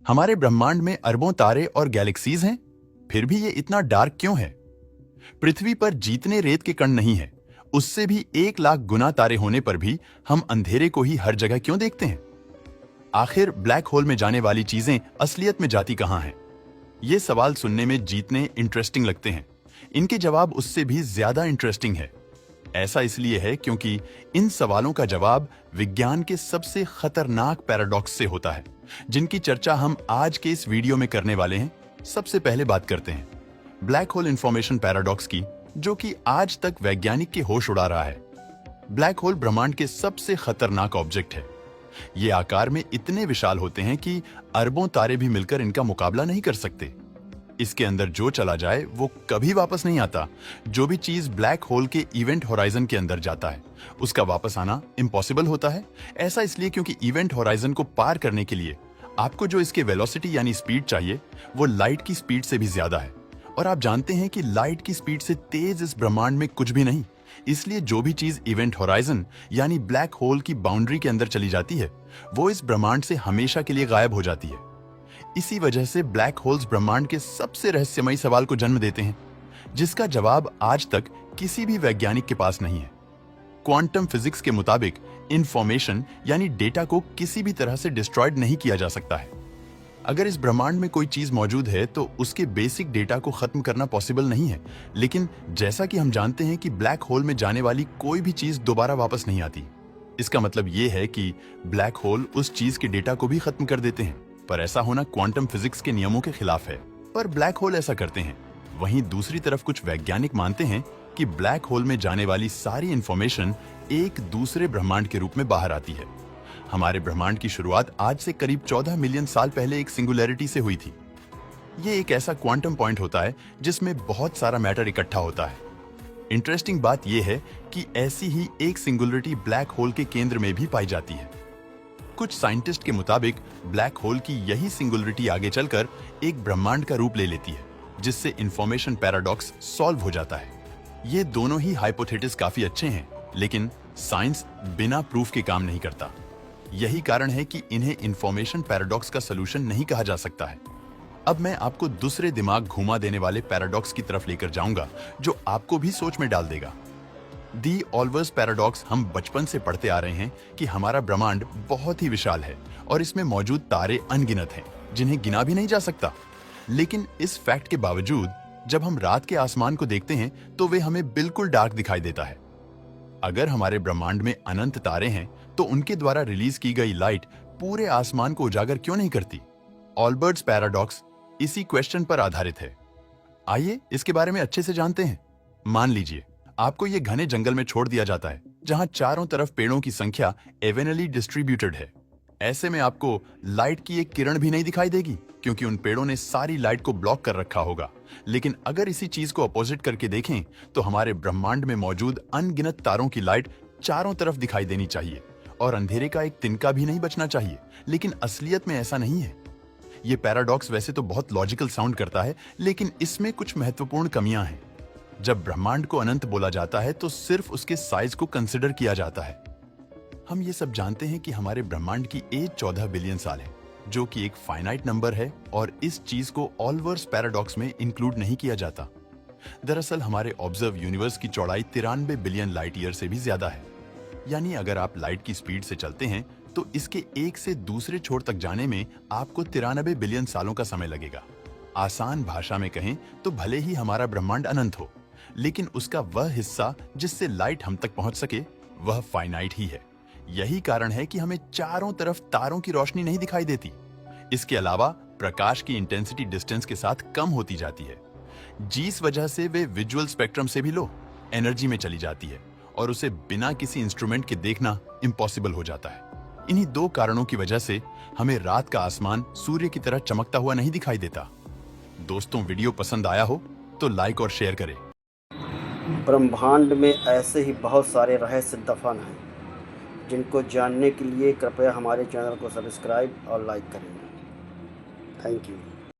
हमारे ब्रह्मांड में अरबों तारे और गैलेक्सीज हैं, फिर भी ये इतना डार्क क्यों है? पृथ्वी पर जितने रेत के कण नहीं है, उससे भी 1 लाख गुना तारे होने पर भी हम अंधेरे को ही हर जगह क्यों देखते हैं? आखिर ब्लैक होल में जाने वाली चीजें असलियत में जाती कहां हैं? ये सवाल सुनने में जितने इंटरेस्टिंग लगते हैं, इनके जवाब उससे भी ज्यादा इंटरेस्टिंग है। ऐसा इसलिए है क्योंकि इन सवालों का जवाब विज्ञान के सबसे खतरनाक पैराडॉक्स से होता है, जिनकी चर्चा हम आज के इस वीडियो में करने वाले हैं। सबसे पहले बात करते हैं ब्लैक होल इंफॉर्मेशन पैराडॉक्स की, जो कि आज तक वैज्ञानिक के होश उड़ा रहा है। ब्लैक होल ब्रह्मांड के सबसे खतरनाक ऑब्जेक्ट है। ये आकार में इतने विशाल होते हैं कि अरबों तारे भी मिलकर इनका मुकाबला नहीं कर सकते। इसके अंदर जो चला जाए वो कभी वापस नहीं आता। जो भी चीज ब्लैक होल के इवेंट होराइजन के अंदर जाता है, उसका वापस आना इम्पॉसिबल होता है। ऐसा इसलिए क्योंकि इवेंट होराइजन को पार करने के लिए आपको जो इसके वेलोसिटी यानी स्पीड चाहिए, वो लाइट की स्पीड से भी ज्यादा है। और आप जानते हैं कि लाइट की स्पीड से तेज इस ब्रह्मांड में कुछ भी नहीं। इसलिए जो भी चीज इवेंट होराइजन यानी ब्लैक होल की बाउंड्री के अंदर चली जाती है, वो इस ब्रह्मांड से हमेशा के लिए गायब हो जाती है। इसी वजह से ब्लैक होल्स ब्रह्मांड के सबसे रहस्यमयी सवाल को जन्म देते हैं, जिसका जवाब आज तक किसी भी वैज्ञानिक के पास नहीं है। क्वांटम फिजिक्स के मुताबिक इंफॉर्मेशन यानी डेटा को किसी भी तरह से डिस्ट्रॉयड नहीं किया जा सकता है। अगर इस ब्रह्मांड में कोई चीज मौजूद है तो उसके बेसिक डेटा को खत्म करना पॉसिबल नहीं है। लेकिन जैसा कि हम जानते हैं कि ब्लैक होल में जाने वाली कोई भी चीज दोबारा वापस नहीं आती। इसका मतलब ये है कि ब्लैक होल उस चीज के डेटा को भी खत्म कर देते हैं। पर ऐसा होना क्वांटम फिजिक्स के नियमों के खिलाफ है। पर ब्लैक होल ऐसा करते हैं। वहीं दूसरी तरफ कुछ वैज्ञानिक मानते हैं कि ब्लैक होल में जाने वाली सारी इंफॉर्मेशन एक दूसरे ब्रह्मांड के रूप में बाहर आती है। हमारे ब्रह्मांड की शुरुआत आज से करीब 14 मिलियन साल पहले एक सिंगुलैरिटी से हुई थी। ये एक ऐसा क्वांटम पॉइंट होता है जिसमें बहुत सारा मैटर इकट्ठा होता है। इंटरेस्टिंग बात यह है कि ऐसी ही एक सिंगुलरिटी ब्लैक होल के केंद्र में भी पाई जाती है। कुछ साइंटिस्ट के मुताबिक ब्लैक होल की यही सिंगुलरिटी आगे चलकर एक ब्रह्मांड का रूप ले लेती है, जिससे इंफॉर्मेशन पैराडॉक्स सॉल्व हो जाता है। ये दोनों ही हाइपोथेसिस काफी अच्छे हैं, लेकिन साइंस बिना प्रूफ के काम नहीं करता। यही कारण है कि इन्हें इंफॉर्मेशन पैराडॉक्स का सलूशन नहीं कहा जा सकता है। अब मैं आपको दूसरे दिमाग घुमा देने वाले पैराडॉक्स की तरफ लेकर जाऊंगा, जो आपको भी सोच में डाल देगा। दी ऑल्वर्स पैराडॉक्स हम बचपन से पढ़ते आ रहे हैं कि हमारा ब्रह्मांड बहुत ही विशाल है और इसमें मौजूद तारे अनगिनत हैं, जिन्हें गिना भी नहीं जा सकता। लेकिन इस फैक्ट के बावजूद जब हम रात के आसमान को देखते हैं तो वे हमें बिल्कुल डार्क दिखाई देता है। अगर हमारे ब्रह्मांड में अनंत तारे हैं तो उनके द्वारा रिलीज की गई लाइट पूरे आसमान को उजागर क्यों नहीं करती? ऑल्बर्ट्स पैराडॉक्स इसी क्वेश्चन पर आधारित है। आइए इसके बारे में अच्छे से जानते हैं। मान लीजिए आपको ये घने जंगल में छोड़ दिया जाता है, जहां चारों तरफ पेड़ों की संख्या एवेनली डिस्ट्रीब्यूटेड है। ऐसे में आपको लाइट की एक किरण भी नहीं दिखाई देगी, क्योंकि उन पेड़ों ने सारी लाइट को ब्लॉक कर रखा होगा। लेकिन अगर इसी चीज को अपोजिट करके देखें तो हमारे ब्रह्मांड में मौजूद अनगिनत तारों की लाइट चारों तरफ दिखाई देनी चाहिए और अंधेरे का एक तिनका भी नहीं बचना चाहिए। लेकिन असलियत में ऐसा नहीं है। ये पैराडॉक्स वैसे तो बहुत लॉजिकल साउंड करता है, लेकिन इसमें कुछ महत्वपूर्ण कमियां हैं। जब ब्रह्मांड को अनंत बोला जाता है तो सिर्फ उसके साइज को कंसिडर किया जाता है। हम ये सब जानते हैं कि हमारे ब्रह्मांड की एज 14 बिलियन साल है, जो कि एक फाइनाइट नंबर है और इस चीज को ऑल्वर्स पैराडॉक्स में इंक्लूड नहीं किया जाता। दरअसल हमारे ऑब्जर्व यूनिवर्स की चौड़ाई 93 बिलियन लाइट ईयर से भी ज्यादा है। यानी अगर आप लाइट की स्पीड से चलते हैं तो इसके एक से दूसरे छोर तक जाने में आपको 93 बिलियन सालों का समय लगेगा। आसान भाषा में कहें तो भले ही हमारा ब्रह्मांड अनंत हो, लेकिन उसका वह हिस्सा जिससे लाइट हम तक पहुंच सके वह फाइनाइट ही है। यही कारण है कि हमें चारों तरफ तारों की रोशनी नहीं दिखाई देती। इसके अलावा प्रकाश की इंटेंसिटी डिस्टेंस के साथ कम होती जाती है, जिस वजह से वे विजुअल स्पेक्ट्रम से भी लो एनर्जी में चली जाती है और उसे बिना किसी इंस्ट्रूमेंट के देखना इम्पॉसिबल हो जाता है। इन्हीं दो कारणों की वजह से हमें रात का आसमान सूर्य की तरह चमकता हुआ नहीं दिखाई देता। दोस्तों, वीडियो पसंद आया हो तो लाइक और शेयर करें। ब्रह्मांड में ऐसे ही बहुत सारे रहस्य दफन हैं, जिनको जानने के लिए कृपया हमारे चैनल को सब्सक्राइब और लाइक करें। Thank you.